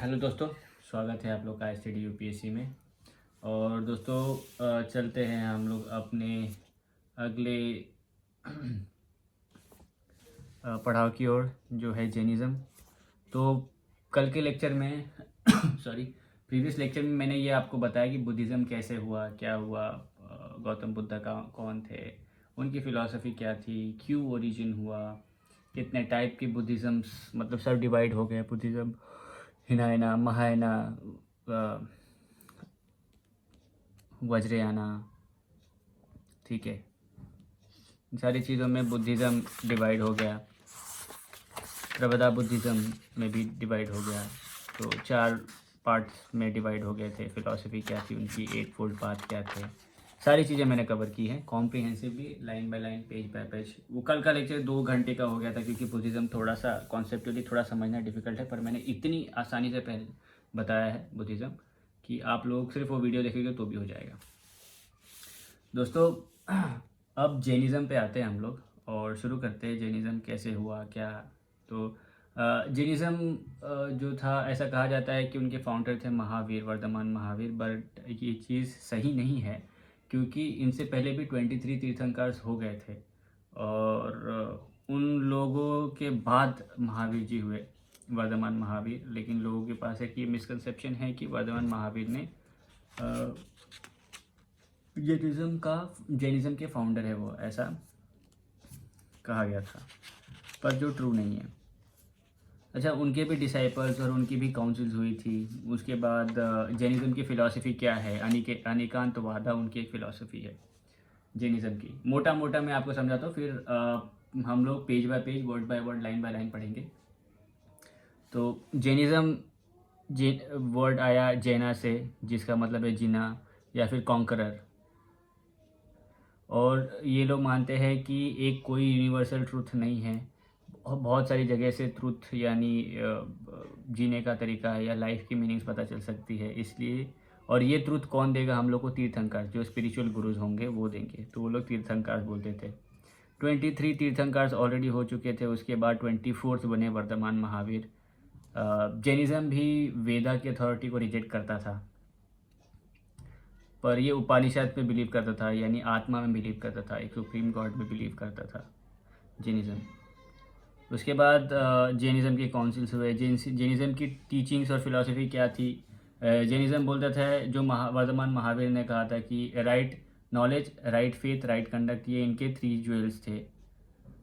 Hello दोस्तों, स्वागत है आप लोग का स्टडी यूपीएससी में। और दोस्तों चलते हैं हम लोग अपने अगले पड़ाव की ओर, जो है जैनिज़्म। तो कल के लेक्चर में सॉरी, प्रीवियस लेक्चर में मैंने ये आपको बताया कि बुद्धिज़्म कैसे हुआ, क्या हुआ, गौतम बुद्ध का कौन थे, उनकी फ़िलॉसफ़ी क्या थी, क्यों ओरिजिन हुआ, कितने टाइप के बुद्धिज़्म्स मतलब सब डिवाइड हो गए बुद्धिज़्म, हिनायना, महायाना, वज्रयाना। ठीक है, इन सारी चीज़ों में बुद्धिज़्म डिवाइड हो गया। प्रबुद्ध बुद्धिज़्म में भी डिवाइड हो गया। तो 4 पार्ट्स में डिवाइड हो गए थे। फ़िलॉसफ़ी क्या थी उनकी, 8 फोल्ड पाथ क्या थे, सारी चीज़ें मैंने कवर की हैं comprehensively, line by line, page bye page. वो कल का लेक्चर 2 घंटे का हो गया था क्योंकि बुद्धिज़्म थोड़ा सा कॉन्सेप्चुअली थोड़ा समझना डिफ़िकल्ट है, पर मैंने इतनी आसानी से पहले बताया है बुद्धिज़्म कि आप लोग सिर्फ वो वीडियो देखेंगे तो भी हो जाएगा। दोस्तों अब जैनिज़्म पे आते हैं हम लोग और शुरू करते हैं जैनिज़्म कैसे हुआ क्या। तो जैनिज़्म जो था, ऐसा कहा जाता है कि उनके फाउंडर थे महावीर, वर्धमान महावीर, बट ये चीज़ सही नहीं है क्योंकि इनसे पहले भी 23 तीर्थंकर हो गए थे और उन लोगों के बाद महावीर जी हुए, वर्धमान महावीर। लेकिन लोगों के पास एक ये मिसकंसेप्शन है कि वर्धमान महावीर ने जैनिज़्म के फाउंडर है वो, ऐसा कहा गया था, पर जो ट्रू नहीं है। अच्छा, उनके भी डिसाइपल्स और उनकी भी काउंसिल्स हुई थी। उसके बाद जैनिज़्म की फ़िलॉसफ़ी क्या है, अनेकांतवाद उनकी एक फ़िलॉसफ़ी है जैनिज़्म की। मोटा मोटा मैं आपको समझाता हूँ, फिर हम लोग page bye page, word by word, line by line पढ़ेंगे। तो जैनिज़्म वर्ड आया जैना से, जिसका मतलब है जीना या फिर कॉन्करर। और ये लोग मानते हैं कि एक कोई यूनिवर्सल ट्रुथ नहीं है, बहुत सारी जगह से ट्रुथ यानी जीने का तरीका है या लाइफ की मीनिंग्स पता चल सकती है, इसलिए। और ये ट्रुथ कौन देगा हम लोग को? तीर्थंकर, जो स्पिरिचुअल गुरुज होंगे वो देंगे। तो वो लोग तीर्थंकर बोलते थे। 23 तीर्थंकर ऑलरेडी हो चुके थे, उसके बाद 24th बने वर्धमान महावीर। जैनिज़्म भी वेदा की अथॉरिटी को रिजेक्ट करता था, पर ये उपनिषद पे बिलीव करता था, यानी आत्मा में बिलीव करता था, एक सुप्रीम गॉड में बिलीव करता था जैनिज़्म। उसके बाद जैनिज़्म के काउंसिल्स हुए। जैनिज़्म की टीचिंग्स और फिलॉसफी क्या थी? जैनिज़्म बोलता था, जो वर्धमान महावीर ने कहा था कि right knowledge, right faith, right conduct, ये इनके 3 ज्वेल्स थे।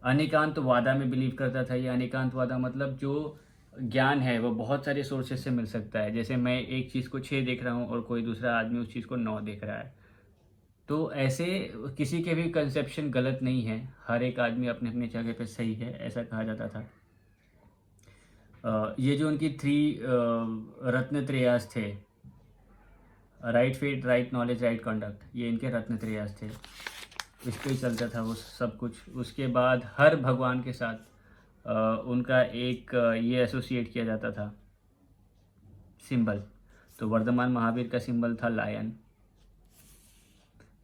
अनेकांतवादा में बिलीव करता था। ये अनेकांतवादा मतलब जो ज्ञान है वो बहुत सारे सोर्सेज से मिल सकता है। जैसे मैं एक चीज़ को 6 देख रहा हूँ और कोई दूसरा आदमी उस चीज़ को 9 देख रहा है, तो ऐसे किसी के भी कंसेप्शन गलत नहीं है, हर एक आदमी अपने अपने जगह पे सही है, ऐसा कहा जाता था। ये जो उनकी 3 रत्नत्रयास थे, right faith, right knowledge, right conduct, ये इनके रत्नत्रयास थे। इस पे ही चलता था वो सब कुछ। उसके बाद हर भगवान के साथ उनका एक ये एसोसिएट किया जाता था सिंबल। तो वर्धमान महावीर का सिंबल था लायन।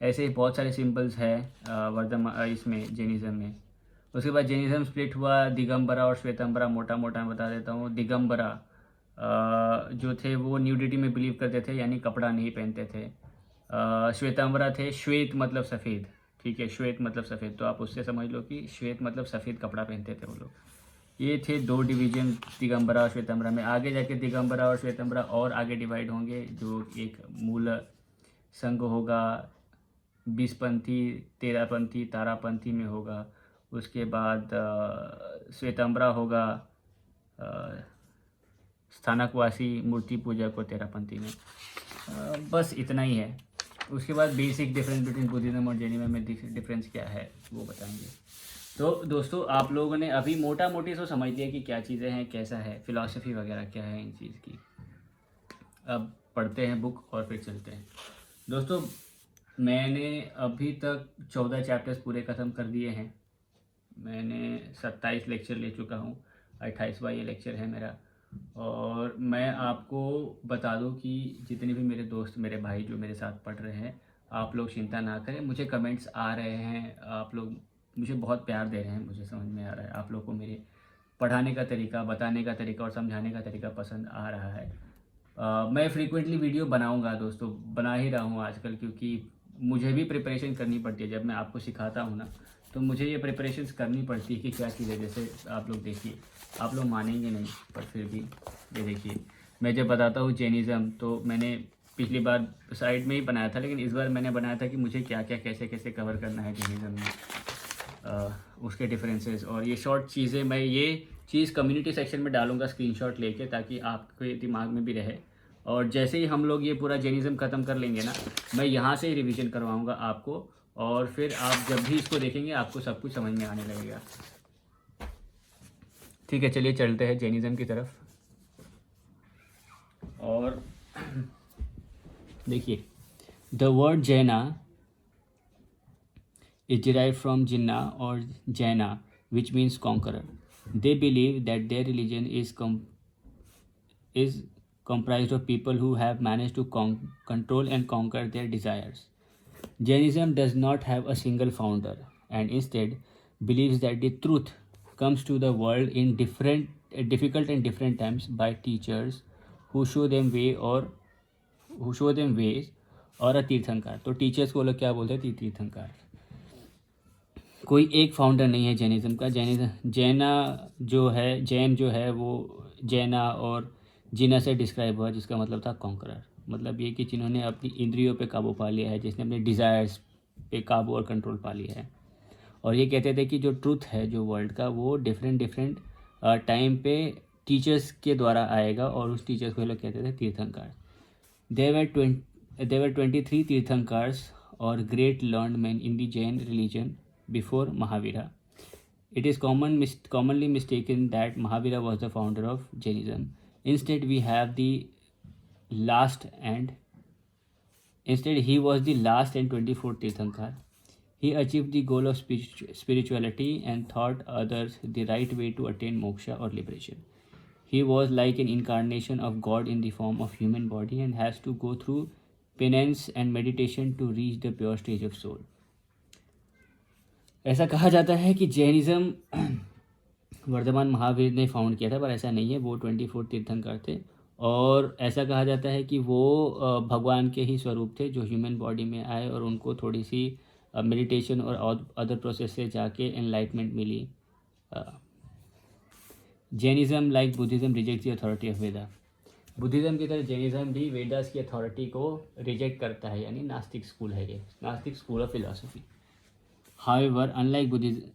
ऐसे ही बहुत सारे सिंबल्स हैं वर्धमान इसमें जैनिज़्म में। उसके बाद जैनिज़्म स्प्लिट हुआ दिगंबरा और श्वेतांबरा। मोटा मोटा मैं बता देता हूँ। दिगंबरा जो थे वो न्यूडिटी में बिलीव करते थे, यानी कपड़ा नहीं पहनते थे। श्वेतांबरा थे, श्वेत मतलब सफ़ेद, ठीक है, श्वेत मतलब सफ़ेद, तो आप उससे समझ लो कि श्वेत मतलब सफ़ेद कपड़ा पहनते थे वो लोग। ये थे 2 डिवीजन दिगंबरा और श्वेतांबरा में। आगे जाके दिगंबरा और श्वेतांबरा और आगे डिवाइड होंगे, जो एक मूल संघ होगा 20पंथी, 13पंथी, तारापंथी में होगा। उसके बाद श्वेतांबरा होगा स्थानकवासी मूर्ति पूजा को 13पंथी में। बस इतना ही है। उसके बाद बेसिक डिफरेंस बिटवीन बुद्धिज्म और जैनिज्म में डिफरेंस क्या है वो बताएंगे। तो दोस्तों आप लोगों ने अभी मोटा मोटी तो समझ लिया कि क्या चीज़ें हैं, कैसा है, फिलॉसफी वगैरह क्या है इन चीज़ की। अब पढ़ते हैं बुक और फिर चलते हैं। दोस्तों मैंने अभी तक 14 चैप्टर्स पूरे ख़त्म कर दिए हैं। मैंने 27 लेक्चर ले चुका हूँ, 28वां ये लेक्चर है मेरा। और मैं आपको बता दूं कि जितने भी मेरे दोस्त, मेरे भाई जो मेरे साथ पढ़ रहे हैं, आप लोग चिंता ना करें। मुझे कमेंट्स आ रहे हैं, आप लोग मुझे बहुत प्यार दे रहे हैं, मुझे समझ में आ रहा है आप लोग को मेरे पढ़ाने का तरीका, बताने का तरीका और समझाने का तरीका पसंद आ रहा है। मैं फ्रीक्वेंटली वीडियो बनाऊंगा दोस्तों, बना ही रहा हूँ आजकल, क्योंकि मुझे भी प्रिपरेशन करनी पड़ती है। जब मैं आपको सिखाता हूँ ना, तो मुझे ये प्रिपरेशंस करनी पड़ती है कि क्या चीज़ें, जैसे आप लोग देखिए, आप लोग मानेंगे नहीं पर फिर भी ये देखिए, मैं जब बताता हूँ जैनिज़्म, तो मैंने पिछली बार साइड में ही बनाया था, लेकिन इस बार मैंने बनाया था कि मुझे क्या क्या कैसे कैसे कवर करना है जैनिज़्म में, उसके डिफरेंसेस। और ये शॉर्ट चीज़ें मैं ये चीज़ कम्युनिटी सेक्शन में डालूंगा स्क्रीनशॉट लेके, ताकि आपके दिमाग में भी रहे। और जैसे ही हम लोग ये पूरा जैनिज़्म ख़त्म कर लेंगे ना, मैं यहाँ से ही रिवीजन करवाऊँगा आपको, और फिर आप जब भी इसको देखेंगे आपको सब कुछ समझ में आने लगेगा। ठीक है, चलिए चलते हैं जैनिज़्म की तरफ। और देखिए, द वर्ड जैना is derived from Jinnah or Jaina, which means conqueror. They believe that their religion is comprised of people who have managed to control and conquer their desires. Jainism does not have a single founder, and instead believes that the truth comes to the world in difficult and different times by teachers who show them ways, और a तीर्थंकार। तो teachers को लोग क्या बोलते हैं? तीर्थंकार। कोई एक founder नहीं है जैनिज़्म का। जैना जो है, जैन जो है वो जैना और जीना से डिस्क्राइब हुआ, जिसका मतलब था कॉन्करर। मतलब ये कि जिन्होंने अपनी इंद्रियों पे काबू पा लिया है, जिसने अपने डिज़ायर्स पे काबू और कंट्रोल पा लिया है। और ये कहते थे कि जो ट्रुथ है जो वर्ल्ड का, वो डिफरेंट टाइम पे टीचर्स के द्वारा आएगा, और उस टीचर्स को लोग कहते थे तीर्थंकार। देवर 23 तीर्थंकार्स और great learned man in the Jain religion before Mahavira. It is commonly mistaken that Mahavira was the founder of Jainism. Instead, he was the last and 24th Tirthankar. He achieved the goal of spirituality and taught others the right way to attain moksha or liberation. He was like an incarnation of God in the form of human body and has to go through penance and meditation to reach the pure stage of soul. ऐसा कहा जाता है कि Jainism Varthaman Mahavir ने found किया था, पर ऐसा नहीं है। वो 24 तीर्थंकर थे, और ऐसा कहा जाता है कि वो भगवान के ही स्वरूप थे जो ह्यूमन बॉडी में आए, और उनको थोड़ी सी मेडिटेशन और अदर प्रोसेस से जाके एनलाइटमेंट मिली। Jainism like Buddhism reject the authority of Veda. Buddhism की तरह जैनिज़्म भी वेदास की अथॉरिटी को रिजेक्ट करता है, यानी नास्तिक स्कूल है ये, नास्तिक school of philosophy. However, unlike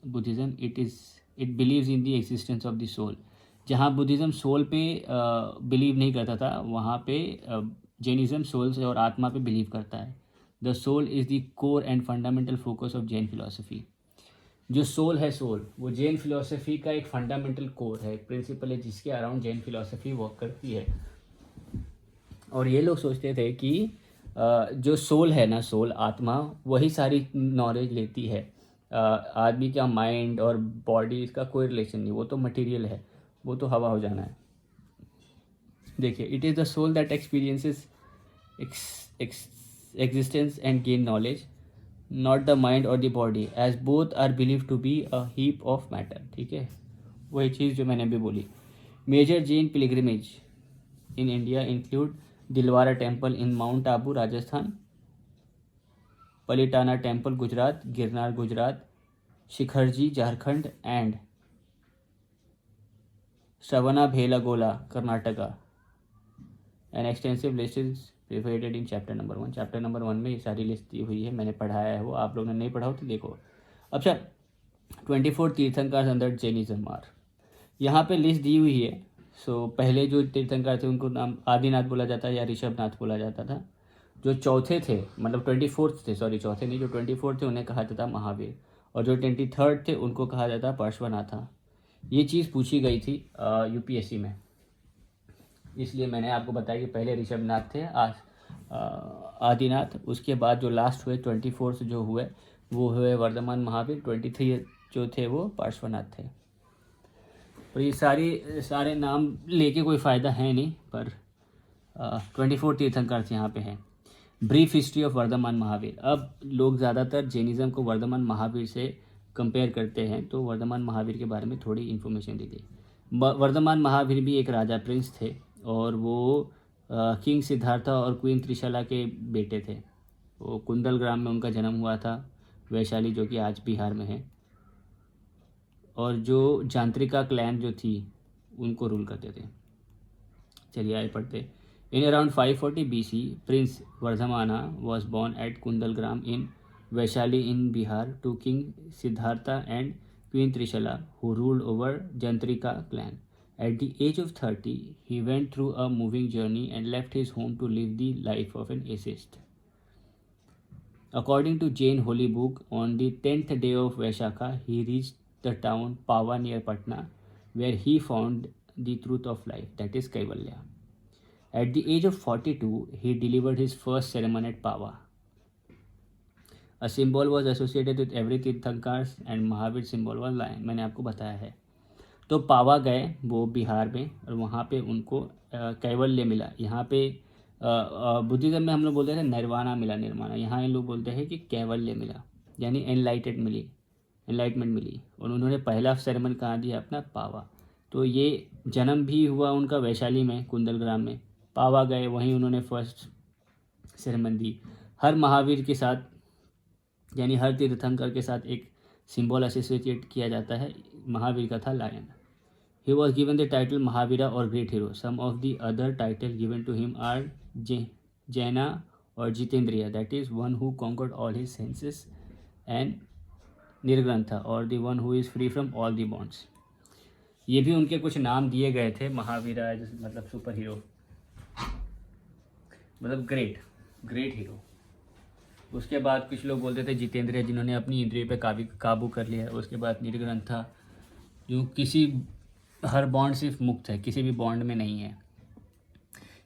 Buddhism, it believes in the existence of the soul. जहाँ बुद्धिज़्म सोल पे बिलीव नहीं करता था, वहाँ पे जैनिज़्म सोल से और आत्मा पे बिलीव करता है। The soul is the core and fundamental focus of Jain philosophy. जो सोल है, सोल वो जैन फिलोसफी का एक फंडामेंटल कोर है, प्रिंसिपल है, जिसके अराउंड जैन फिलोसफी वर्क करती है। और ये लोग सोचते थे कि जो सोल है ना, सोल आत्मा, वही सारी नॉलेज लेती है। आदमी का माइंड और बॉडी, इसका कोई रिलेशन नहीं, वो तो मटेरियल है, वो तो हवा हो जाना है। देखिए, it is the soul that experiences existence and gain knowledge, not the mind or the body, as both are believe to be a heap of matter. ठीक है, वही चीज़ जो मैंने अभी बोली। Major Jain pilgrimage in India include Dilwara temple in mount Abu Rajasthan, Palitana temple Gujarat, Girnar Gujarat, Shikharji Jharkhand, and Shravanabelagola Karnataka. An extensive list is prepared in chapter number 1। Chapter number 1 में ये सारी लिस्ट दी हुई है, मैंने पढ़ाया है वो, आप लोगों ने नहीं पढ़ा हो तो देखो। अच्छा, 24 तीर्थंकर अंडर जैनिज्म आर, यहाँ पे लिस्ट दी हुई है। सो पहले जो तीर्थंकर थे उनको नाम आदिनाथ बोला जाता है या ऋषभनाथ बोला जाता था। जो चौथे थे, मतलब 24 थे, सॉरी चौथे नहीं, जो 24 थे उन्हें कहा जाता महावीर, और जो 23 थे उनको कहा जाता पार्श्वनाथा। ये चीज़ पूछी गई थी यूपीएससी में, इसलिए मैंने आपको बताया कि पहले ऋषभनाथ थे, आदिनाथ, उसके बाद जो लास्ट हुए 24 जो हुए वो हुए वर्धमान महावीर, 23 जो थे वो पार्श्वनाथ थे। और ये सारे नाम लेके कोई फ़ायदा है नहीं, पर 24 तीर्थंकर यहाँ पे हैं। Brief history of Vardhaman Mahavir. अब लोग ज़्यादातर जैनिज़्म को वर्धमान महावीर से कंपेयर करते हैं, तो वर्धमान महावीर के बारे में थोड़ी इन्फॉर्मेशन दे दी। वर्धमान महावीर भी एक राजा प्रिंस थे, और वो किंग सिद्धार्था और क्वीन त्रिशला के बेटे थे। वो कुंदल ग्राम में उनका जन्म हुआ था, वैशाली, जो कि आज बिहार में है। और जो जांत्रिका क्लैन जो थी उनको रूल करते थे। चलिए आगे पढ़ते। इन अराउंड 540 BC, प्रिंस वर्धमाना was born at Kundalgram in Vaishali in Bihar to King Siddhartha and Queen Trishala, who ruled over Jantrika clan. At the age of 30, he went through a moving journey and left his home to live the life of an atheist. According to Jain Holy Book, on the 10th day of Vaishakha, he reached the town Pava near Patna, where he found the truth of life, that is Kaivalya. At the age of 42, he delivered his first sermon at Pava. A symbol was associated with every Tirthankars and Mahavir symbol was lion. मैंने आपको बताया है। तो पावा गए वो बिहार में, और वहाँ पे उनको कैवल्य मिला। यहाँ पे बुद्धिज्म में हम लोग बोलते थे निर्वाणा मिला, निर्वाणा। यहाँ इन लोग बोलते हैं कि कैवल्य मिला, यानी एनलाइटमेंट मिली। और उन्होंने पहला सेरेमन कहाँ दिया? अपना पावा। तो ये जन्म भी हुआ उनका वैशाली में, कुंदलग्राम में। पावा गए, वहीं उन्होंने फर्स्ट सेरेमन दी। हर महावीर के साथ, यानी हर तीर्थंकर के साथ एक सिंबल एसोसिएट किया जाता है। महावीर का था lion. He was given the title Mahavira or Great Hero. Some of the other titles given to him are Jaina or Jitendriya, that is one who conquered all his senses, and Nirgrantha, or the one who is free from all the bonds. ये भी उनके कुछ नाम दिए गए थे। महावीरा मतलब super hero, मतलब ग्रेट हीरो। उसके बाद कुछ लोग बोलते थे जितेंद्रिय, जिन्होंने अपनी इंद्रियों पे काबू कर लिया है। उसके बाद निर्ग्रंथा, जो किसी हर बॉन्ड से मुक्त है, किसी भी बॉन्ड में नहीं है।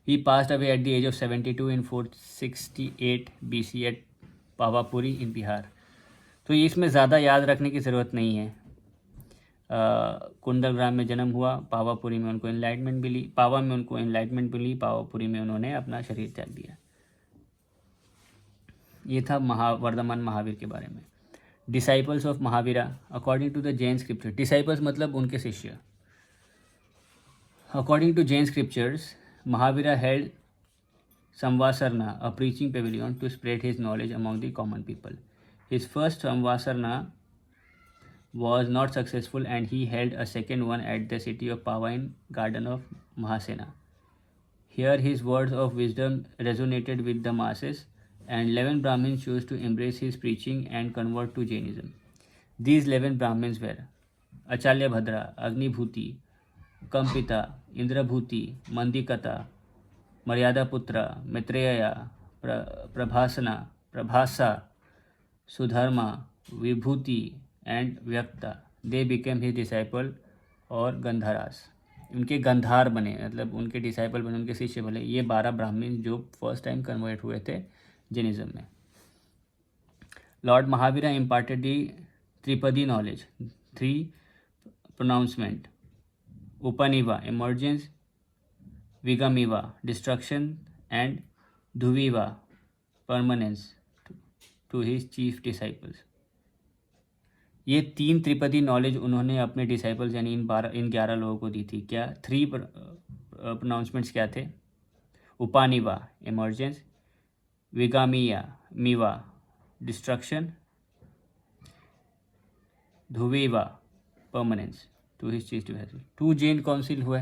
He passed away at the age of 72 in 468 BC at Pawapuri in Bihar. तो इसमें ज़्यादा याद रखने की ज़रूरत नहीं है। कुंडलग्राम में जन्म हुआ, पावापुरी में उनको एनलाइटमेंट मिली, पावा में उनको एनलाइटमेंट मिली, पावापुरी में उन्होंने अपना शरीर त्याग दिया। ये था वर्धमान महावीर के बारे में। Disciples of Mahavira according to the Jain scripture. Disciples मतलब उनके शिष्य। According to Jain scriptures, Mahavira held Samvasarna, a preaching pavilion, to spread his knowledge among the common people. His first Samvasarna was not successful, and he held a second one at the city of Pava in Garden of Mahasena. Here his words of wisdom resonated with the masses, and 11 Brahmins chose to embrace his preaching and convert to Jainism. These 11 Brahmins were Achalya Bhadra, Agnibhuti, Kampita, Indrabhuti, Mandikata, Maryadaputra, Maitreya, Prabhasa, Sudharma, Vibhuti and Vyakta. They became his disciple. और गंधारास, उनके गंधार बने, मतलब उनके disciple बने, उनके शिष्य बने। ये 12 ब्राह्मण जो फर्स्ट टाइम कन्वर्ट हुए थे जैनिज्म में। Lord Mahavira imparted the Tripadi knowledge, 3 pronouncement, Upaniva, emergence, Vigamiva, destruction, and Dhuviva, permanence, to his chief disciples. ये 3 त्रिपदी नॉलेज उन्होंने अपने डिसाइपल्स यानी इन 11 लोगों को दी थी। क्या 3 प्रोनाउंसमेंट्स क्या थे? उपानिवा, emergence, Vigamiva, destruction, Dhuviva, permanence, to his chief disciples. 2 Jain council हुए।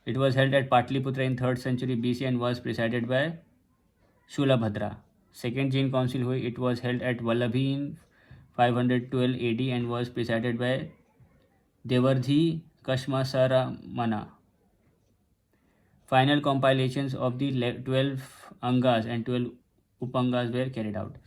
It was held at Patliputra in 3rd century BC and was presided by Shulabhadra. Second Jain council हुई। It was held at Vallabhi in 512 AD and was presided by Devardhi Kashmasaramana. Final compilations of the 12 Angas and 12 Upangas were carried out.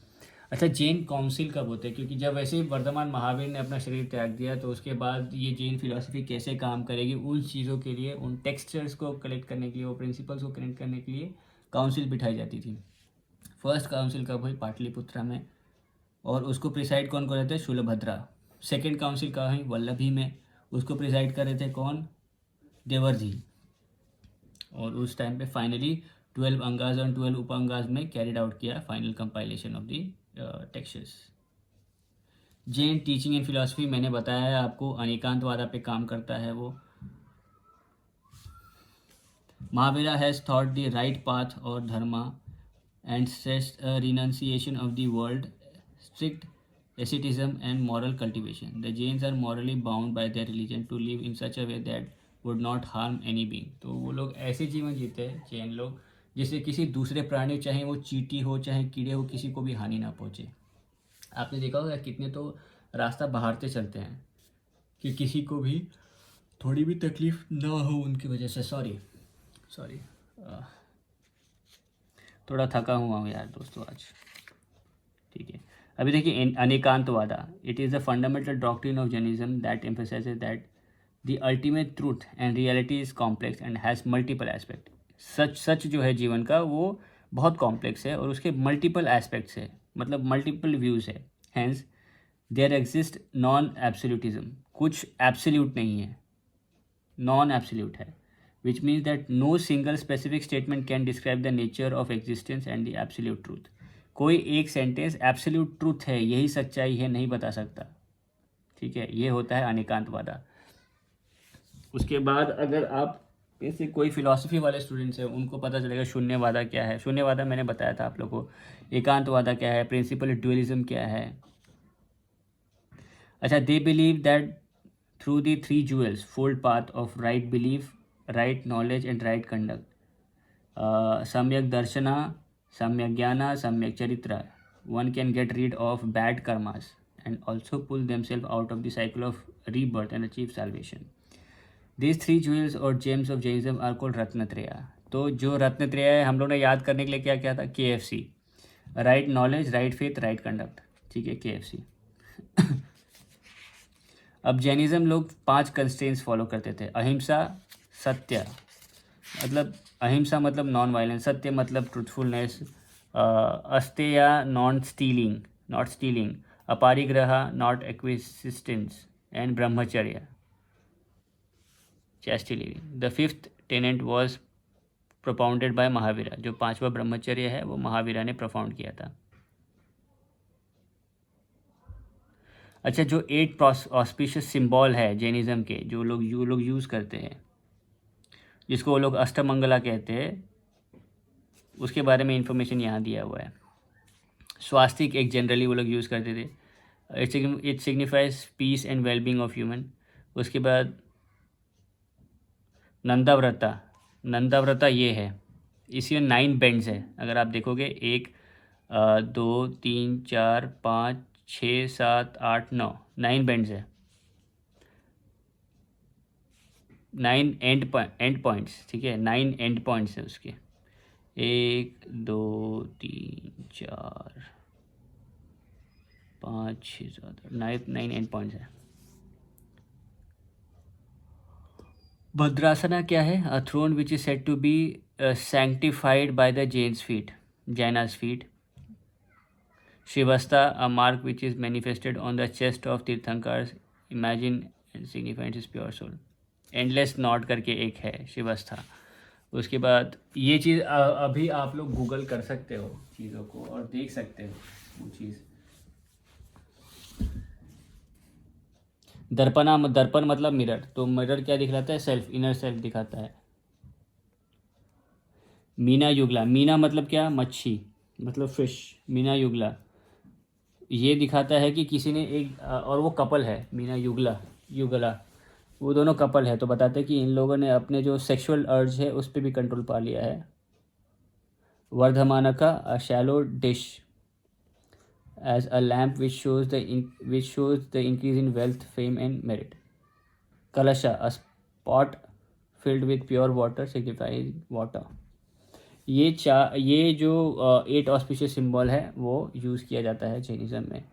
अच्छा, Jain council कब होते हैं? क्योंकि जब वैसे ही वर्धमान महावीर ने अपना शरीर त्याग दिया, तो उसके बाद ये जैन फिलॉसफी कैसे काम करेगी, उन चीज़ों के लिए, उन टेक्सचर्स को कलेक्ट करने के लिए, वो प्रिंसिपल्स को कनेक्ट करने के लिए काउंसिल बिठाई जाती थी। फर्स्ट काउंसिल कब हुई? पाटलिपुत्रा में। और उसको प्रिसाइड कौन कर रहे थे? शूलभद्रा। सेकेंड काउंसिल कहाँ हुई? वल्लभी में। उसको प्रिसाइड कर रहे थे कौन? देवर्जी। और उस टाइम पे फाइनली 12 अंगाज और 12 उप अंगाज में कैरिड आउट किया final compilation of the textures. Jain teaching and philosophy मैंने बताया है आपको, अनेकांतवादा पे काम करता है वो। Mahavira has taught the right path or dharma and stressed a renunciation of the world, strict asceticism and moral cultivation. The Jains are morally bound by their religion to live in such a way that would not harm any being. तो वो लोग ऐसे जीवन जीते हैं जैन लोग जिससे किसी दूसरे प्राणी, चाहे वो चींटी हो चाहे कीड़े हो, किसी को भी हानि ना पहुँचे. आपने देखा होगा कितने तो रास्ता बाहरते चलते हैं कि किसी को भी थोड़ी भी तकलीफ ना हो उनकी वजह से. सॉरी थोड़ा थका हुआ हूँ यार दोस्तों आज. ठीक है, अभी देखिए Anekantavada. It is the fundamental doctrine of Jainism that emphasizes that the ultimate truth and reality is complex and has multiple aspect. सच जो है जीवन का वो बहुत कॉम्प्लेक्स है और उसके मल्टीपल एस्पेक्ट्स है, मतलब मल्टीपल व्यूज़ है. Hence there exist non absolutism. कुछ एब्सोल्यूट नहीं है, नॉन एब्सोल्यूट है, which means that no single specific statement can describe the nature of existence and the absolute truth. कोई एक सेंटेंस एब्सोल्यूट ट्रूथ है, यही सच्चाई है, नहीं बता सकता. ठीक है, ये होता है अनेकांतवादा. उसके बाद अगर आप ऐसे कोई फिलॉसफी वाले स्टूडेंट्स हैं उनको पता चलेगा शून्यवादा क्या है. शून्यवादा मैंने बताया था आप लोगों को. एकांतवादा क्या है, प्रिंसिपल ड्यूअलिज्म क्या है. अच्छा, they believe that through the three jewels fold path of right belief, right knowledge and right conduct, samyak darshana, samyak jnana, samyak charitra, one can get rid of bad karmas and also pull themselves out of the cycle of rebirth and achieve salvation. These three jewels or gems of Jainism are called रत्नत्रया. तो जो रत्नत्रय है हम लोग ने याद करने के लिए क्या किया था, KFC, right knowledge, right faith, right conduct. ठीक है, KFC. अब जैनिज़्म लोग 5 कंस्ट्रेंट्स फॉलो करते थे. अहिंसा, सत्य मतलब अहिंसा मतलब नॉन वायलेंस, सत्य मतलब truthfulness, Asteya not stealing, Aparigraha not acquisitiveness and Brahmacharya chastity living. The 5th tenet was propounded by Mahavira. जो 5वां ब्रह्मचर्य है वो महावीरा ने प्रोपाउंड किया था. अच्छा, जो 8 ऑस्पिशियस सिंबल है जैनिज़्म के, जो लोग यूज़ करते हैं, जिसको वो लोग अष्टमंगला कहते हैं, उसके बारे में इंफॉर्मेशन यहाँ दिया हुआ है. स्वास्तिक एक जनरली वो लोग यूज़ करते थे. It signifies peace and wellbeing of human. उसके बाद नंदाव्रता ये है, इसी में 9 बेंड्स है. अगर आप देखोगे 1 2 3 4 5 6 7 8 9 बेंड्स है, 9 एंड पॉइंट्स. ठीक है, 9 एंड पॉइंट्स है उसके. 1 2 3 4 5 6 7 9 एंड पॉइंट्स है. भद्रासना क्या है, a throne which is said to be sanctified by the Jainas feet. Shrivatsa, a mark which is manifested on the chest of tirthankars, imagine and signifies his pure soul. Endless knot करके एक है शिवस्था. उसके बाद ये चीज़ अभी आप लोग गूगल कर सकते हो चीज़ों को और देख सकते हो वो चीज़. दर्पण मतलब मिरर. तो मिरर क्या दिखलाता है, सेल्फ, इनर सेल्फ दिखाता है. मीना युगला, मीना मतलब क्या, मच्छी मतलब फिश. मीना युगला ये दिखाता है कि किसी ने एक, और वो कपल है, मीना युगला वो दोनों कपल है. तो बताते हैं कि इन लोगों ने अपने जो सेक्सुअल अर्ज है उस पर भी कंट्रोल पा लिया है. Vardhamanaka, a shallow dish as a lamp which shows the increase in wealth, fame and merit. Kalasha, a pot filled with pure water signifying water. ये जो 8 ऑस्पिशियस सिंबल है वो यूज़ किया जाता है जैनिज़्म में.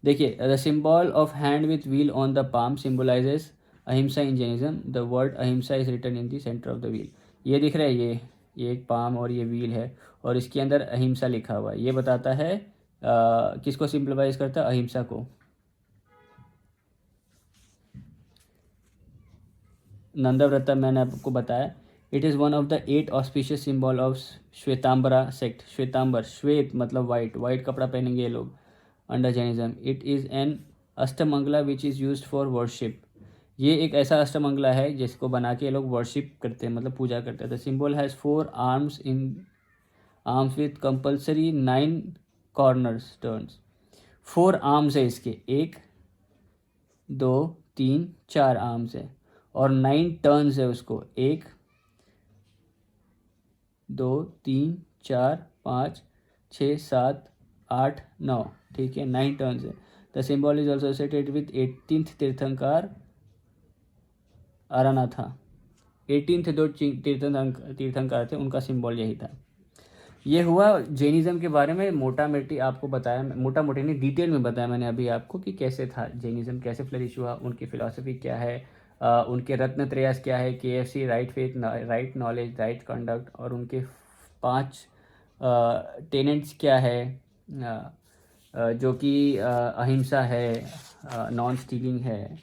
देखिए, the symbol of hand with wheel on the palm symbolises ahimsa in Jainism. The word ahimsa is written in the centre of the wheel. ये दिख रहा है, ये एक पाम और ये व्हील है और इसके अंदर अहिंसा लिखा हुआ है. ये बताता है किसको सिंपलीफाइज करता है, अहिंसा को. नंदाव्रता मैंने आपको बताया. It is one of the 8 auspicious symbol of Shvetambara sect. Shvetambar, श्वेत मतलब वाइट कपड़ा पहनेंगे ये लोग under Jainism. It is an Ashtamangala which is used for worship ये एक ऐसा अष्टमंगला है जिसको बना के ये लोग वर्शिप करते हैं, मतलब पूजा करते हैं। The symbol has 4 arms in arms with compulsory 9 corners turns. 4 arms है इसके, 1 2 3 4 आर्म्स है, और 9 टर्न्स है उसको, 1 2 3 4 5 6 7 8 9, ठीक है, 9 टर्न्स है। The symbol is also associated with 18th तीर्थंकर आरानाथा। 18th जो तीर्थंकर थे उनका सिंबल यही था। ये हुआ जैनिज़्म के बारे में मोटा मोटी आपको बताया, मोटा मोटी नहीं डिटेल में बताया मैंने अभी आपको कि कैसे था जैनिज़्म, कैसे फ्लरिश हुआ, उनकी फ़िलासफ़ी क्या है, उनके रत्न त्रयास क्या है, KFC, right faith, right knowledge, right conduct, और उनके 5 टेनेंट्स क्या है, जो कि अहिंसा है, नॉन स्टीलिंग है,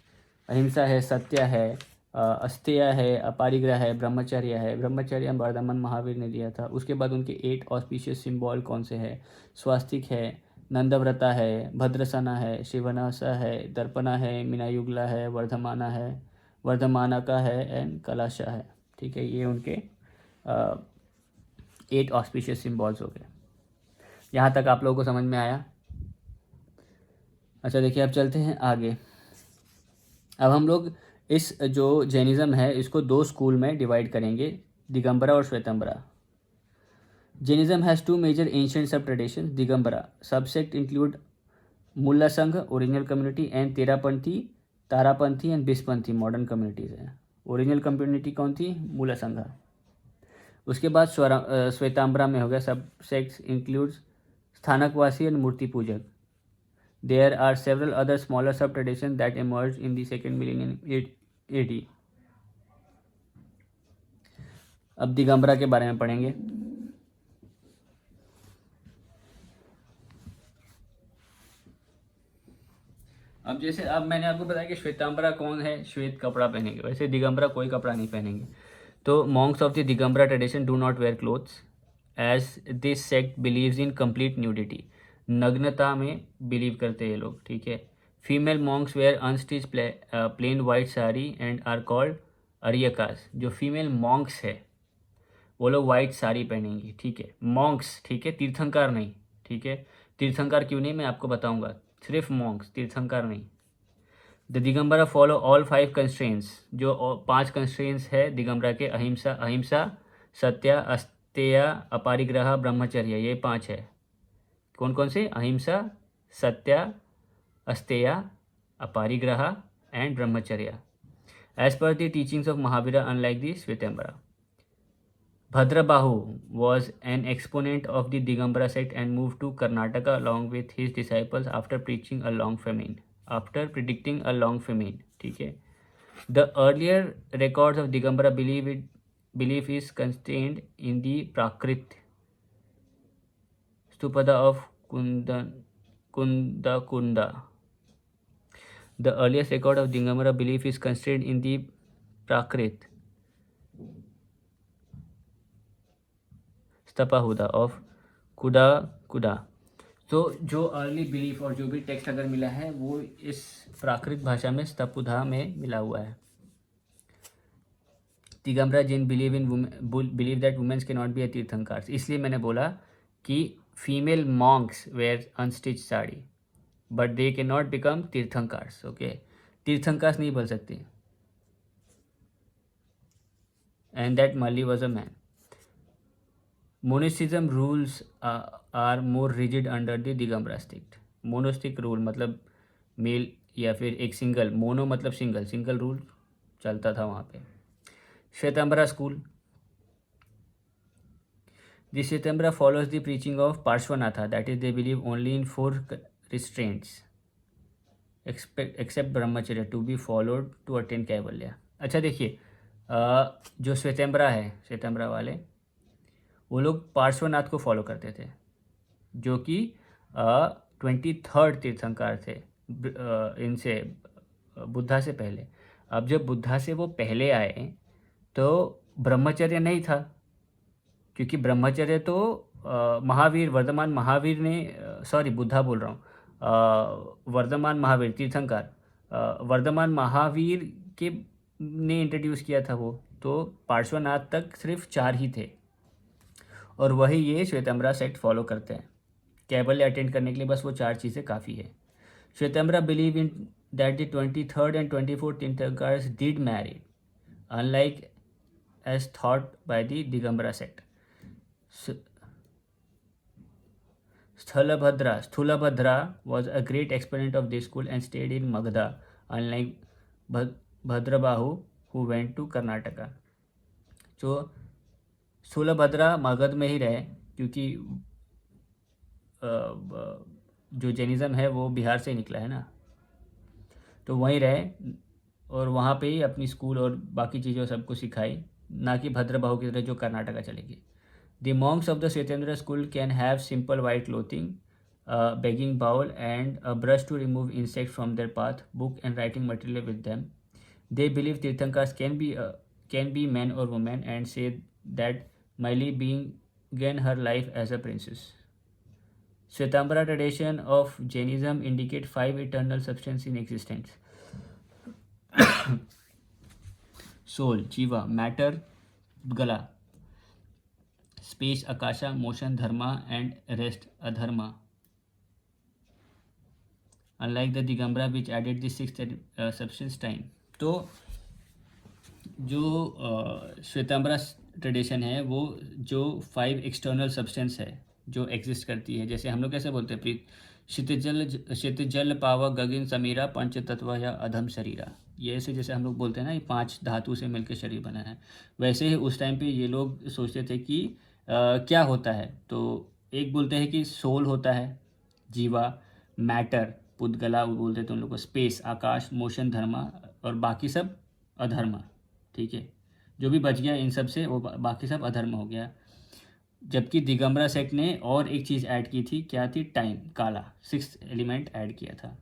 अहिंसा है, सत्य है, अस्तेय है, अपारिग्रह है, ब्रह्मचर्य है। ब्रह्मचर्य वर्धमान महावीर ने दिया था। उसके बाद उनके 8 ऑस्पिशियस सिंबल कौन से है, स्वास्तिक है, नंदव्रता है, भद्रसना है, शिवनासा है, दर्पणा है, मीनायुगला है, वर्धमानका है एंड कलाशा है, ठीक है। ये उनके 8 ऑस्पिशियस सिंबल्स हो गए। यहाँ तक आप लोगों को समझ में आया? अच्छा देखिए, अब चलते हैं आगे। अब हम लोग इस जो जैनिज़्म है इसको 2 स्कूल में डिवाइड करेंगे, दिगंबरा और Shvetambara. Jainism has 2 major ancient sub tradition. Digambara subsect include Mula Sangh original community and Terapanthi, Tarapanthi and Bispanthi modern communities हैं। ओरिजिनल कम्युनिटी कौन थी? मुल्ला संघ। उसके बाद श्वेतांबरा में हो गया subsects includes Sthanakvasi and Murtipujak. There are several other smaller sub-traditions that emerged in the second millennium AD. अब दिगंबरा के बारे में पढ़ेंगे। अब जैसे अब मैंने आपको बताया कि श्वेतांबरा कौन है, श्वेत कपड़ा पहनेंगे, वैसे दिगंबरा कोई कपड़ा नहीं पहनेंगे। तो monks of the Digambara tradition do not wear clothes as this sect believes in complete nudity. नग्नता में बिलीव करते हैं ये लोग, ठीक है। Female monks wear unstitch plain white sari and are called Aryikas. जो फीमेल मॉन्क्स है वो लोग वाइट साड़ी पहनेंगी, ठीक है। मॉन्क्स, ठीक है, तीर्थंकर नहीं, ठीक है। तीर्थंकर क्यों नहीं मैं आपको बताऊंगा, सिर्फ मॉन्क्स, तीर्थंकर नहीं। The Digambara follow all 5 constraints. जो 5 कंस्ट्रेंट्स है दिगंबरा के, अहिंसा, सत्य, अस्तेय, अपारिग्रह, ब्रह्मचर्य, ये 5 है। कौन कौन से? अहिंसा, सत्य, अस्तेय, अपरिग्रह and Brahmacharya. As per the teachings of Mahavira unlike the Shvetambara. Bhadrabahu was an exponent of the Digambara sect and moved to Karnataka along with his disciples after predicting a long famine. ठीक है। The earlier records of Digambara belief is contained in the Prakrit Stupada of Kundakunda. The earliest record of Digambara belief is contained in the Prakrit Stapahuda of कुदा। तो जो early belief और जो भी text अगर मिला है वो इस प्राकृत भाषा में स्तपुधा में मिला हुआ है। Digambara Jain believe that womens can not be a tirthankar. इसलिए मैंने बोला कि female monks wear unstitch sari but they can not become tirthankars. Okay, tirthankars नहीं बन सकते। And that Malli was a man. Monasticism rules are more rigid under the Digambara sect. Monastic rule मतलब male या फिर एक सिंगल, मोनो मतलब सिंगल रूल चलता था वहाँ पे। Shvetambara school. The Shvetambara follows the preaching of Parshvanatha, that is they believe only in 4 restraints except Brahmacharya to be followed to attain Kaivalya. अच्छा देखिए, जो श्वेतांबरा है, श्वेतांबरा वाले वो लोग पार्श्वनाथ को फॉलो करते थे जो कि 23rd तीर्थंकर थे इनसे, बुद्धा से पहले। अब जब बुद्धा से वो पहले आए तो ब्रह्मचर्य नहीं था, क्योंकि ब्रह्मचर्य तो महावीर, वर्धमान महावीर ने, सॉरी बुद्धा बोल रहा हूँ, वर्धमान महावीर तीर्थंकर, वर्धमान महावीर के ने इंट्रोड्यूस किया था वो, तो पार्श्वनाथ तक सिर्फ 4 ही थे और वही ये श्वेतांबरा सेक्ट फॉलो करते हैं। कैबल्य अटेंड करने के लिए बस वो 4 चीज़ें काफ़ी है। Shvetambara believe in that the 23rd and 24th Tirthankars did marry, unlike as thought by the Digambara sect. Sthulabhadra was a great exponent of this school and stayed in Magadha, unlike Bhadrabahu who went to Karnataka. तो स्थूलभद्रा मगध में ही रहे क्योंकि जो Jainism है वो बिहार से निकला है ना, तो वहीं रहे और वहाँ पे ही अपनी स्कूल और बाकी चीज़ें सबको सिखाई, ना कि भद्रबाहु की तरह जो कर्नाटका चलेगी। The monks of the Shvetendra school can have simple white clothing, begging bowl and a brush to remove insects from their path, book and writing material with them. They believe Tirthankars can be men or women and say that Maili began her life as a princess. Shvetambara tradition of Jainism indicate 5 eternal substances in existence. Soul, Jiva, matter, Gala, space, Akasha, motion, Dharma and rest, Adharma. Unlike the Digambara which added the 6th substance, time. तो जो श्वेतांबरा tradition है वो जो 5 external substance है जो exist करती है, जैसे हम लोग कैसे बोलते हैं क्षितिजल पाव गगन समीरा पंच तत्व या अधम शरीरा, ये ऐसे जैसे हम लोग बोलते हैं ना, ये 5 धातु से मिलकर शरीर बना है, वैसे ही उस टाइम पे ये लोग सोचते थे कि क्या होता है। तो एक बोलते हैं कि सोल होता है, जीवा, मैटर पुद्गला बोलते थे उन लोग को, स्पेस आकाश, मोशन धर्मा और बाकी सब अधर्म। ठीक है, जो भी बच गया इन सब से वो बाकी सब अधर्म हो गया। जबकि दिगंबरा सेक्ट ने और एक चीज़ ऐड की थी, क्या थी? टाइम, काला, 6th एलिमेंट ऐड किया था।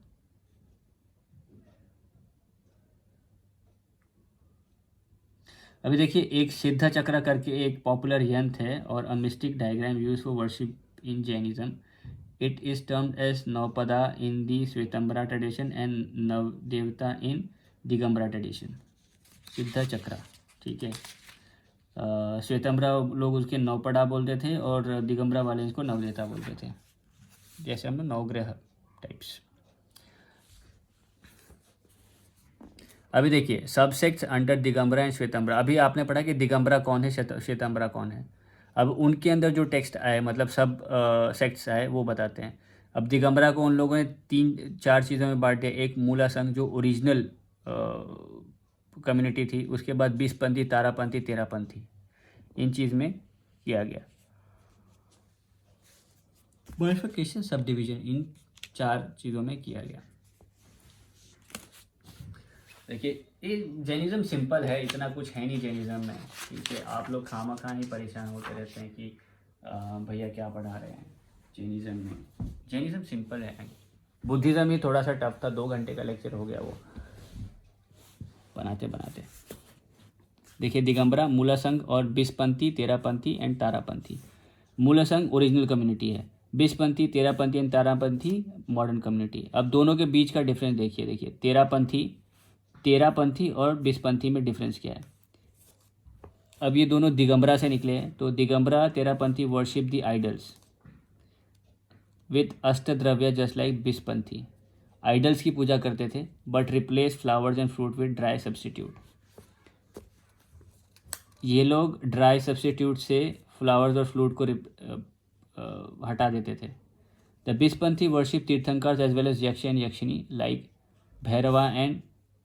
अभी देखिए एक सिद्ध चक्र करके एक पॉपुलर यंत्र है और a mystic diagram use for worship in Jainism. It is termed as Navpada in the Shvetambara tradition and Navdevata in Digambara tradition. सिद्धा चक्रा, ठीक है। श्वेतांबरा लोग उसके नवपड़ा बोलते थे और दिगंबरा वाले इसको नवदेवता बोलते थे, जैसे हम नवग्रह टाइप्स। अभी देखिए सबसेक्ट्स अंडर दिगंबरा एंड श्वेतांबरा। अभी आपने पढ़ा कि दिगंबरा कौन है, श्वेतांबरा कौन है। अब उनके अंदर जो टेक्स्ट आए, मतलब सब सेक्ट्स आए, वो बताते हैं। अब दिगंबरा को उन लोगों ने 3-4 चीज़ों में बांटे। एक मूला संघ जो ओरिजिनल कम्युनिटी थी, उसके बाद 20पंथी, तारापंथी, तेरापंथी, इन चीज़ में किया गया बाइफर्केशन, सब डिवीजन, इन 4 चीज़ों में किया गया। देखिए ये जैनिज़्म सिंपल है, इतना कुछ है नहीं जैनिज़्म में, ठीक है। आप लोग खामखा ही परेशान होते रहते हैं कि भैया क्या पढ़ा रहे हैं जैनिज़्म में। जैनिज़्म सिंपल है। बुद्धिज़्म ही थोड़ा सा टफ था, 2 घंटे का लेक्चर हो गया वो बनाते बनाते। देखिए दिगंबरा, मूला संघ और 20पंथी, तेरापंथी एंड तारापंथी। मूला संघ ओरिजिनल कम्युनिटी है, 20पंथी, तेरापंथी एंड तारापंथी मॉडर्न कम्युनिटी। अब दोनों के बीच का डिफरेंस देखिए, तेरापंथी और 20पंथी में डिफरेंस क्या है। अब ये दोनों दिगंबरा से निकले हैं, तो Digambara Terapanthi worship the idols with Ashtadravya just like 20पंथी। आइडल्स की पूजा करते थे but replace flowers and fruit with dry substitute. ये लोग ड्राई सब्स्टिट्यूट से फ्लावर्स और फ्रूट को हटा देते थे। द 20पंथी worship tirthankars as well as Yaksha and Yakshini like Bhairava and